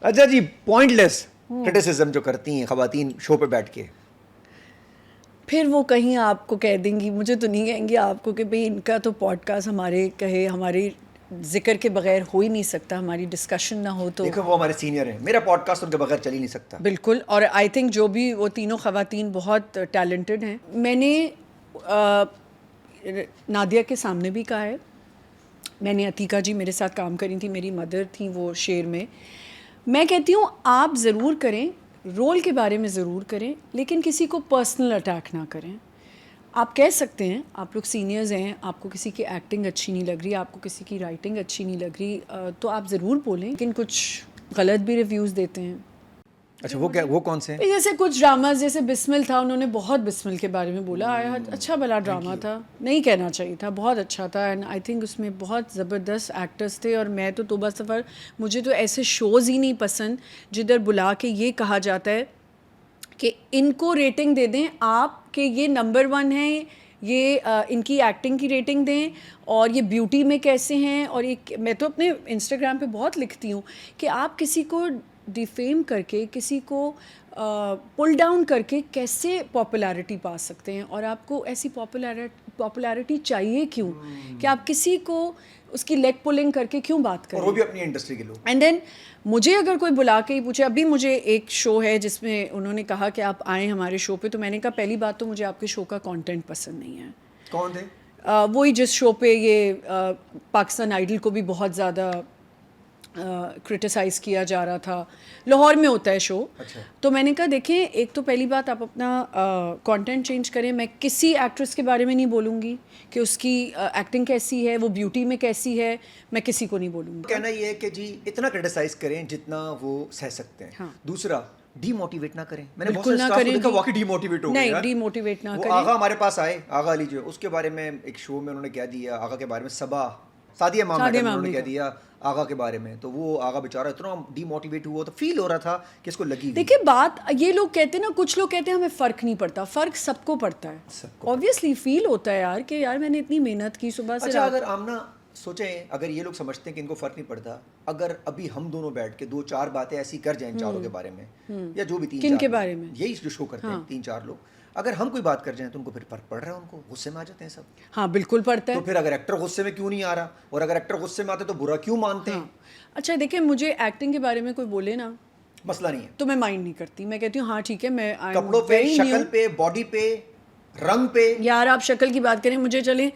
اچھا جی, پوائنٹ لیس کرٹیسزم جو کرتی ہیں خواتین شو پہ بیٹھ کے, پھر وہ کہیں آپ کو کہہ دیں گی, مجھے تو نہیں کہیں گی آپ کو کہ بھئی ان کا تو پوڈ کاسٹ ہمارے ذکر کے بغیر ہو ہی نہیں سکتا, ہماری ڈسکشن نہ ہو تو. دیکھو وہ ہمارے سینئر ہیں, میرا پوڈ کاسٹ ان کے بغیر چل ہی نہیں سکتا. بالکل, اور آئی تھنک جو بھی وہ تینوں خواتین بہت ٹیلنٹڈ ہیں. میں نے نادیہ کے سامنے بھی کہا ہے, میں نے عتیقہ جی میرے ساتھ کام کری تھی, میری مدر تھیں وہ شیر میں کہتی ہوں آپ ضرور کریں, رول کے بارے میں ضرور کریں, لیکن کسی کو پرسنل اٹیک نہ کریں. آپ کہہ سکتے ہیں, آپ لوگ سینئرز ہیں, آپ کو کسی کی ایکٹنگ اچھی نہیں لگ رہی, آپ کو کسی کی رائٹنگ اچھی نہیں لگ رہی, تو آپ ضرور بولیں, لیکن کچھ غلط بھی ریویوز دیتے ہیں. اچھا وہ کون سے ہیں؟ جیسے کچھ ڈراماز, جیسے بسمل تھا, انہوں نے بہت بسمل کے بارے میں بولا, اچھا بھلا ڈرامہ تھا, نہیں کہنا چاہیے تھا, بہت اچھا تھا, اینڈ آئی تھنک اس میں بہت زبردست ایکٹرز تھے. اور میں تو توبہ سفر, مجھے تو ایسے شوز ہی نہیں پسند جدھر بلا کے یہ کہا جاتا ہے کہ ان کو ریٹنگ دے دیں آپ کہ یہ نمبر 1 ہیں, یہ ان کی ایکٹنگ کی ریٹنگ دیں, اور یہ بیوٹی میں کیسے ہیں. اور میں تو اپنے انسٹاگرام پہ بہت لکھتی ہوں کہ آپ کسی کو ڈیفیم کر کے, کسی کو پل ڈاؤن کر کے کیسے پاپولیرٹی پا سکتے ہیں, اور آپ کو ایسی پاپولیرٹی چاہیے کیوں, کہ آپ کسی کو اس کی لیگ پولنگ کر کے کیوں بات کریں, اور وہ بھی اپنی انڈسٹری کے لوگ. اینڈ دین مجھے اگر کوئی بلا کے ہی پوچھے, ابھی مجھے ایک شو ہے جس میں انہوں نے کہا کہ آپ آئیں ہمارے شو پہ, تو میں نے کہا پہلی بات تو مجھے آپ کے شو کا کانٹینٹ پسند نہیں ہے. کون تھے؟ وہی جس شو پہ یہ پاکستان آئیڈل کو بھی بہت زیادہ کرٹیسائز کیا جا رہا تھا, لاہور میں ہوتا ہے شو. تو میں نے کہا دیکھیں, ایک تو پہلی بات آپ اپنا کانٹینٹ چینج کریں. میں کسی ایکٹریس کے بارے میں نہیں بولوں گی کہ اس کی ایکٹنگ کیسی ہے, وہ بیوٹی میں کیسی ہے, میں کسی کو نہیں بولوں گی. کہنا یہ ہے کہ جی اتنا کرٹیسائز کریں جتنا وہ سہ سکتے ہیں. دوسرا, ڈی موٹیویٹ نہ کریں. میں نے بہت سے اسٹاف کو دیکھا واقعی ڈی موٹیویٹ ہو گئے. نہیں, ڈی موٹیویٹ نہ کریں. آغا ہمارے پاس آئے, آغا علی جو, اس کے بارے میں ایک شو میں انہوں نے کہہ دیا آغا کے بارے میں, سعدیہ امام انہوں نے کہہ دیا آغا کے بارے میں, تو وہ آغا بیچارہ اتنا ڈی موٹیویٹ ہوا, تو فیل ہو رہا تھا کہ اس کو لگی. دیکھیں بات یہ لوگ کہتے ہیں نا, کچھ لوگ کہتے ہیں ہمیں فرق نہیں پڑتا, فرق سب کو پڑتا ہے. اوبویسلی فیل ہوتا ہے یار کہ یار میں نے اتنی محنت کی صبح سے. اچھا اگر آمنہ سوچیں, اگر یہ لوگ سمجھتے ہیں کہ ان کو فرق نہیں پڑتا, اگر ابھی ہم دونوں بیٹھ کے 2-4 باتیں ایسی کر جائیں چاروں کے بارے میں, یا جو بھی 3-4 کن کے بارے میں, یہی جو شو کرتے ہیں 3-4 لوگ, اگر ہم کوئی بات کر جائیں تو ان کو پھر فرق پڑ رہا ہے, ان کو غصے میں آ جاتے ہیں سب. ہاں بالکل پڑتا ہے. تو پھر اگر ایکٹر غصے میں کیوں نہیں آ رہا, اور اگر ایکٹر غصے میں آتے تو برا کیوں مانتے ہیں؟ اچھا دیکھیں, مجھے ایکٹنگ کے بارے میں کوئی بولے نا, مسئلہ نہیں ہے, تو میں مائنڈ نہیں کرتی. میں کہتی ہوں ہاں ٹھیک ہے, میں کپڑوں پہ, شکل پہ, باڈی پہ, رنگ پہ. یار آپ شکل کی بات کریں, مجھے چلیں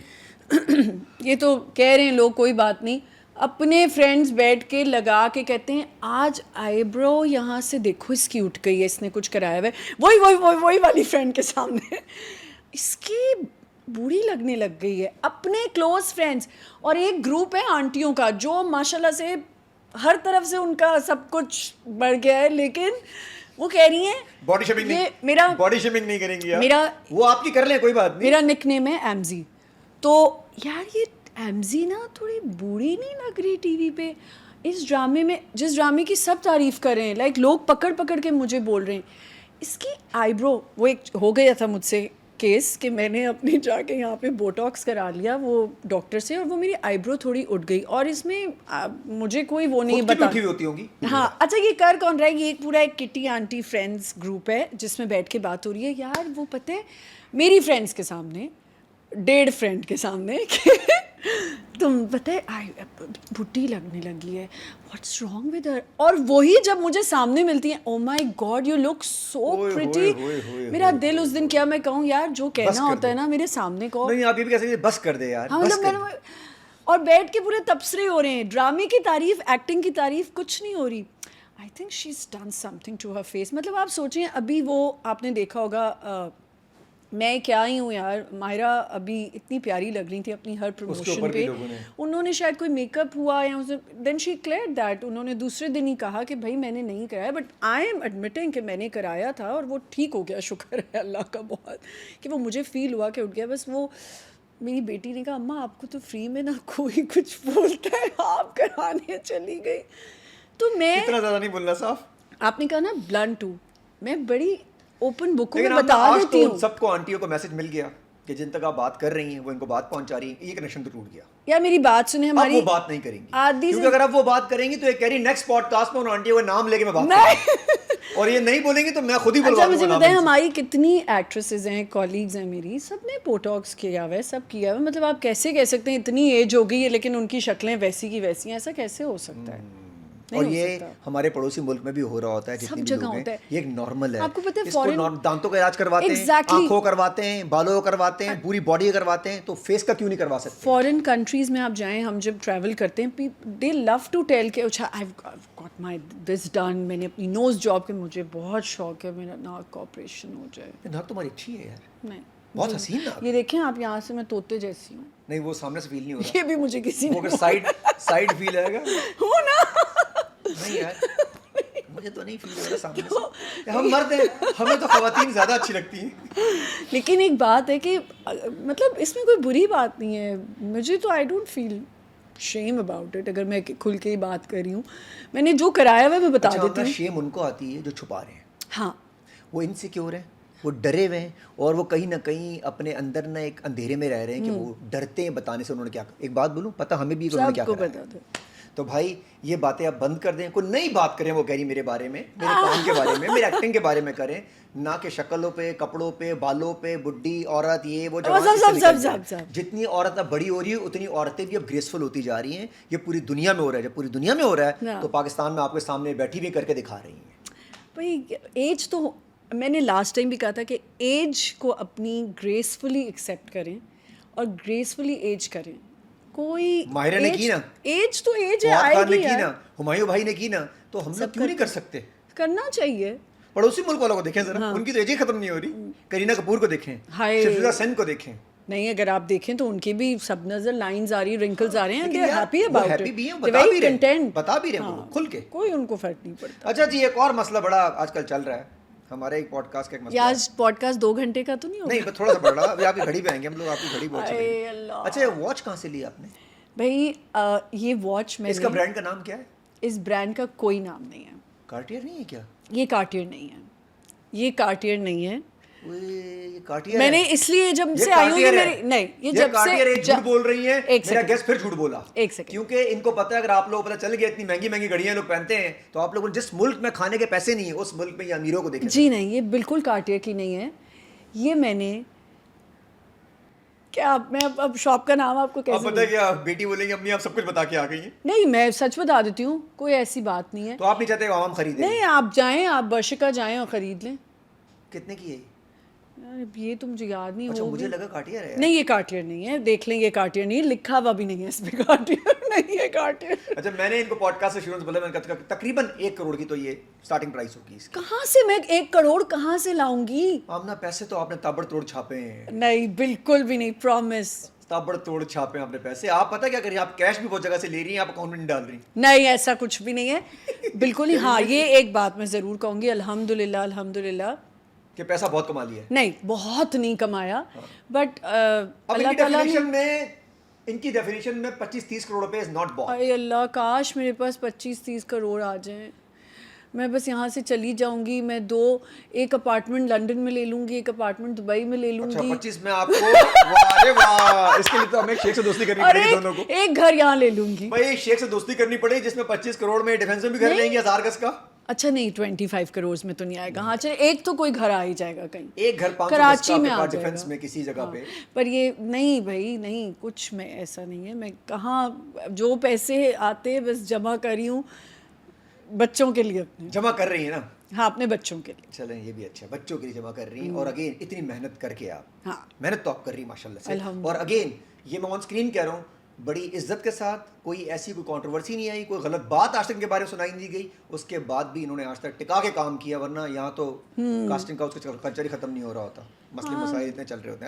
یہ تو کہہ رہے ہیں لوگ, کوئی بات نہیں, اپنے فرینڈز بیٹھ کے لگا کے کہتے ہیں آج آئی برو یہاں سے دیکھو اس کی اٹھ گئی ہے, اس نے کچھ کرایا ہوا ہے, وہی والی فرینڈ کے سامنے اس کی بوڑھی لگنے لگ گئی ہے. اپنے کلوز فرینڈس, اور ایک گروپ ہے آنٹیوں کا جو ماشاءاللہ سے ہر طرف سے ان کا سب کچھ بڑھ گیا ہے, لیکن وہ کہہ رہی ہیں باڈی شیمنگ نہیں, میرا باڈی شیمنگ نہیں کریں گی, میرا وہ آپ کی کر لیں کوئی بات نہیں. میرا نک نیم ہے ایمزی. تو یار یہ ایمزی نا تھوڑی بوڑھی نہیں لگ رہی ٹی وی پہ, اس ڈرامے میں, جس ڈرامے کی سب تعریف کر رہے ہیں, لائک لوگ پکڑ پکڑ کے مجھے بول رہے ہیں اس کی آئی برو. وہ ایک ہو گیا تھا مجھ سے کیس کہ میں نے اپنی جا کے یہاں پہ بوٹاکس کرا لیا وہ ڈاکٹر سے, اور وہ میری آئی برو تھوڑی اٹھ گئی, اور اس میں مجھے کوئی وہ نہیں بتا ہوتی ہوگی. ہاں اچھا یہ کر کون رہا ہے, یہ ایک پورا ایک کٹی آنٹی فرینڈس گروپ ہے جس میں بیٹھ کے بات ہو رہی ہے. یار وہ پتہ ہے میری فرینڈس کے سامنے, 1.5 فرینڈ کے سامنے, کہ تم پتہ ہے بڈھی لگنے لگی ہے, واٹس رانگ ود ہر. اور وہی جب مجھے سامنے ملتی ہیں, oh my God you look so pretty. میرا دل اس دن کیا میں کہوں یار, جو کہنا ہوتا ہے نا میرے سامنے کو, نہیں آپ یہ بھی کہہ سکتے بس کر دے یار, اور بیٹھ کے پورے تبصرے ہو رہے ہیں, ڈرامے کی تعریف, ایکٹنگ کی تعریف, کچھ نہیں ہو رہی. I think she is done something to her face. مطلب آپ سوچیں, ابھی وہ آپ نے دیکھا ہوگا, میں کیا ہی ہوں یار, ماہرہ ابھی اتنی پیاری لگ رہی تھی اپنی ہر پروموشن پہ, انہوں نے شاید کوئی میک اپ ہوا یا دین شی کلیئرڈ دیٹ, انہوں نے دوسرے دن ہی کہا کہ بھائی میں نے نہیں کرایا, بٹ آئی ایم ایڈمٹنگ کہ میں نے کرایا تھا اور وہ ٹھیک ہو گیا, شکر ہے اللہ کا بہت, کہ وہ مجھے فیل ہوا کہ اٹھ گیا. بس وہ میری بیٹی نے کہا اماں آپ کو تو فری میں نہ کوئی کچھ بولتا ہے, آپ کرانے چلی گئی. تو میں اتنا زیادہ نہیں بولنا صاف, آپ نے کہا نا بلنٹ ہوں, میں بڑی اوپن بک میں بتا دیتی ہوں. سب کو آنٹیوں کو میسج مل گیا کہ جن تک آپ بات کر رہی ہیں وہ ان کو بات پہنچا رہی ہیں, یہ کنیکشن تو ٹوٹ گیا. یا میری بات سنیں, ہماری وہ بات نہیں کریں گی, کیونکہ اگر آپ وہ بات کریں گی تو یہ کہہ رہی نیکسٹ پوڈ کاسٹ میں انہوں آنٹی کا نام لے کے میں بات کروں, اور یہ نہیں بولیں گی تو میں خود ہی بلوا دوں گا. مجھے بتائیں ہماری کتنی ایکٹریسز ہیں, کولیگز ہیں میری, سب نے بوٹاکس کیا ہوا ہے, سب کیا ہوا ہے. مطلب آپ کیسے کہہ سکتے ہیں اتنی ایج ہو گئی ہے لیکن ان کی شکلیں ویسی کی ویسی ہیں, ایسا کیسے ہو سکتا ہے؟ اور یہ ہمارے پڑوسی ملک میں بھی ہو رہا ہوتا ہے, جتنی بھی لوگ ہیں یہ ایک نارمل ہے. آپ کو پتہ ہے اس کو دانتوں کا علاج کرواتے ہیں, آنکھوں کرواتے ہیں, بالوں کا کرواتے ہیں, پوری باڈی کا کرواتے ہیں, تو فیس کا کیوں نہیں کروا سکتے؟ فارن کنٹریز میں آپ جائیں, ہم جب ٹریول کرتے ہیں, دے لو ٹو ٹیل کہ اچھا I got my this done, میں نے اپنی نوز جاب کے, مجھے بہت شوق ہے میرا ناک کا آپریشن ہو جائے. ناک تمہاری اچھی ہے یار, نہیں بہت حسین ناک. یہ دیکھیں آپ یہاں سے, میں طوطے جیسی ہوں. نہیں وہ سامنے سے فیل نہیں ہو رہا, یہ بھی مجھے کسی وہ سائڈ فیل آئے گا. ہوں نا, نہیں یار مجھے تو نہیں فیل ہو رہا سامنے سے. ہم مرد ہیں, ہمیں تو خواتین زیادہ اچھی لگتی ہیں. لیکن ایک بات ہے کہ مطلب اس میں کوئی بری بات نہیں ہے, مجھے تو I don't feel shame about it. اگر میں کھل کے ہی بات کر رہی ہوں, میں نے جو کرایا ہوا میں بتا دیتی ہوں. شیم ان کو آتی ہے جو چھپا رہے ہیں. ہاں, وہ انسیکیور ہیں, وہ ڈرے ہوئے ہیں, اور وہ کہیں نہ کہیں اپنے اندر نہ ایک اندھیرے میں رہ رہے ہیں کہ وہ ڈرتے ہیں بتانے سے. انہوں نے کیا, ایک بات بولوں, پتہ ہمیں بھی انہوں نے کیا کرا. تو بھائی یہ باتیں آپ بند کر دیں, کوئی نئی بات کریں. وہ کہہ رہی میرے بارے میں, میرے کام کے بارے میں, میرے ایکٹنگ کے بارے میں کریں, نہ کہ شکلوں پہ, کپڑوں پہ, بالوں پہ, بڈی عورت, یہ وہ جتنی عورت اب بڑی ہو رہی ہے اتنی عورتیں بھی اب گریسفل ہوتی جا رہی ہیں. یہ پوری دنیا میں ہو رہا ہے. جب پوری دنیا میں ہو رہا ہے تو پاکستان میں آپ کے سامنے بیٹھی بھی کر کے دکھا رہی ہیں. بھائی ایج تو, میں نے لاسٹ ٹائم بھی کہا تھا کہ ایج کو اپنی گریسفلی ایکسیپٹ کریں اور گریسفلی ایج کریں. کوئی ماہرہ نے کی نا, ایج تو ایج ہے, آئے گی نا, ہمایوں بھائی نے کی نا, تو ہم لوگ کیوں نہیں کر سکتے؟ کرنا چاہیے. پڑوسی ملک والوں کو دیکھیں ذرا, ان کی تو ایج ہی ختم نہیں ہو رہی. کرینہ کپور کو دیکھیں, شفیقہ سین کو دیکھیں. نہیں, اگر آپ دیکھیں تو ان کی بھی سب نظر لائنز آ رہی, رنکلز آ رہے ہیں, they are happy about it, happy بھی ہیں, بتا بھی رہے ہیں کھل کے, کوئی ان کو فرق نہیں پڑتا. اچھا جی, ایک اور مسئلہ بڑا آج کل چل رہا ہے ہمارے ایک پوڈ کاسٹ کا. ایک مسئلہ, آج پوڈ کاسٹ 2 گھنٹے کا تو نہیں ہوگا, نہیں تھوڑا سا بڑھ رہا. ابھی آپ کی گھڑی پہ آئیں گے ہم لوگ, آپ کی گھڑی بہت چلے. اچھا واچ کہاں سے لی آپ نے؟ بھائی یہ واچ میں, اس کا برانڈ کا نام کیا ہے؟ اس برانڈ کا کوئی نام نہیں ہے. کارٹیئر نہیں ہے کیا؟ یہ کارٹیئر نہیں ہے, یہ کارٹیئر نہیں ہے. میں نے اس لیے جب سے آئی ہوں, میری نہیں, یہ جب سے جھوٹ بول رہی ہیں. میرا گیس پھر جھوٹ بولا, ایک سیکنڈ, کیونکہ ان کو پتا ہے اگر آپ لوگ پتہ چل گیا اتنی مہنگی مہنگی گھڑیاں لوگ پہنتے ہیں تو آپ لوگوں جس ملک میں کھانے کے پیسے نہیں ہیں اس ملک میں یہ امیروں کو دیکھیں. جی نہیں, یہ بالکل کارٹیئر کی نہیں ہے. یہ میں نے کیا, میں اب شاپ کا نام آپ کو کیسے پتہ ہے کیا, بیٹی بولیں گے امی آپ سب کچھ بتا کے آ گئی ہیں. نہیں, میں سچ بتا دیتی ہوں, کوئی ایسی بات نہیں ہے. تو آپ نہیں چاہتے عوام خریدیں؟ نہیں, آپ جائیں, آپ برشکا جائیں اور خرید لیں. کتنے کی ہے یہ تو مجھے یاد نہیں ہوگا. مجھے لگا کارٹیئر ہے. نہیں, یہ کارٹیئر نہیں ہے, دیکھ لیں, یہ کارٹیئر نہیں ہے, لکھا ہوا بھی نہیں ہے اس پہ کارٹیئر نہیں ہے, کارٹیئر. اچھا, میں نے ان کو پوڈ کاسٹ سے شروع سے بولا, میں نے کہا تقریباً 1 کروڑ کی تو یہ سٹارٹنگ پرائس ہوگی اس کی. کہاں سے میں 1 کروڑ کہاں سے لاؤں گی؟ آمنہ پیسے تو آپ نے تابڑ توڑ چھاپے ہیں. نہیں, بالکل بھی نہیں, پرومس, تابڑ توڑ چھاپے ہیں آپ نے پیسے. آپ پتہ کیا کر رہی ہیں, آپ کیش بھی بہت جگہ سے لے رہی ہیں, آپ اکاؤنٹ میں نہیں ڈال رہی. نہیں, ایسا کچھ بھی نہیں ہے, بالکل ہی. ہاں, یہ ایک بات میں ضرور کہوں گی, الحمدللہ کہ پیسا بہت کما لیا ہے. نہیں, بہت نہیں کمایا, بٹ اللہ تعالیٰ نے, ان کی ڈیفینیشن میں 25-30 کروڑ روپے از ناٹ بورن. اے اللہ, کاش میرے پاس 25-30 کروڑ آ جائیں, میں بس یہاں سے چلی جاؤں گی. میں ایک اپارٹمنٹ لنڈن میں لے لوں گی, ایک اپارٹمنٹ دبئی میں لے لوں گی. 25 میں آپ کو, ارے واہ, اس کے لیے تو ہمیں شیخ سے دوستی کرنی پڑے گی دونوں کو. ایک گھر یہاں لے لوں گی. بھائی شیخ سے دوستی کرنی پڑے جس میں 25 کروڑ میں ڈیفینس میں بھی گھر لیں گے 1000 گز کا. اچھا نہیں, 25 کروڑ میں تو نہیں آئے گا. ہاں چلے, ایک تو کوئی گھر آ ہی جائے گا کہیں, ایک گھر 500 کراچی میں آ جائے ڈیفینس میں کسی جگہ پہ. پر یہ نہیں بھائی, نہیں, کچھ میں ایسا نہیں ہے. میں کہاں, جو پیسے آتے بس جمع کری ہوں بچوں کے لیے. جمع کر رہی ہیں نا؟ ہاں, اپنے بچوں کے لیے. چلیں, یہ بھی اچھا, بچوں کے لیے جمع کر رہی ہیں. اور اگین اتنی محنت کر کے آپ, ہاں, محنت تو آپ کر رہی ہیں ماشاء اللہ سے. اور اگین یہ میں آن اسکرین کہہ رہا ہوں, بڑی عزت کے ساتھ, کوئی ایسی کوئی کنٹروورسی نہیں آئی, کوئی غلط بات آج تک ان کے بارے میں سنائی نہیں دی گئی. اس کے بعد بھی انہوں نے آج تک ٹکا کے کام کیا, ورنہ یہاں تو کاسٹنگ کا اس کا کلچر ہی ختم نہیں ہو رہا ہوتا, مسئلے مسائل اتنے چل رہے ہوتے ہیں.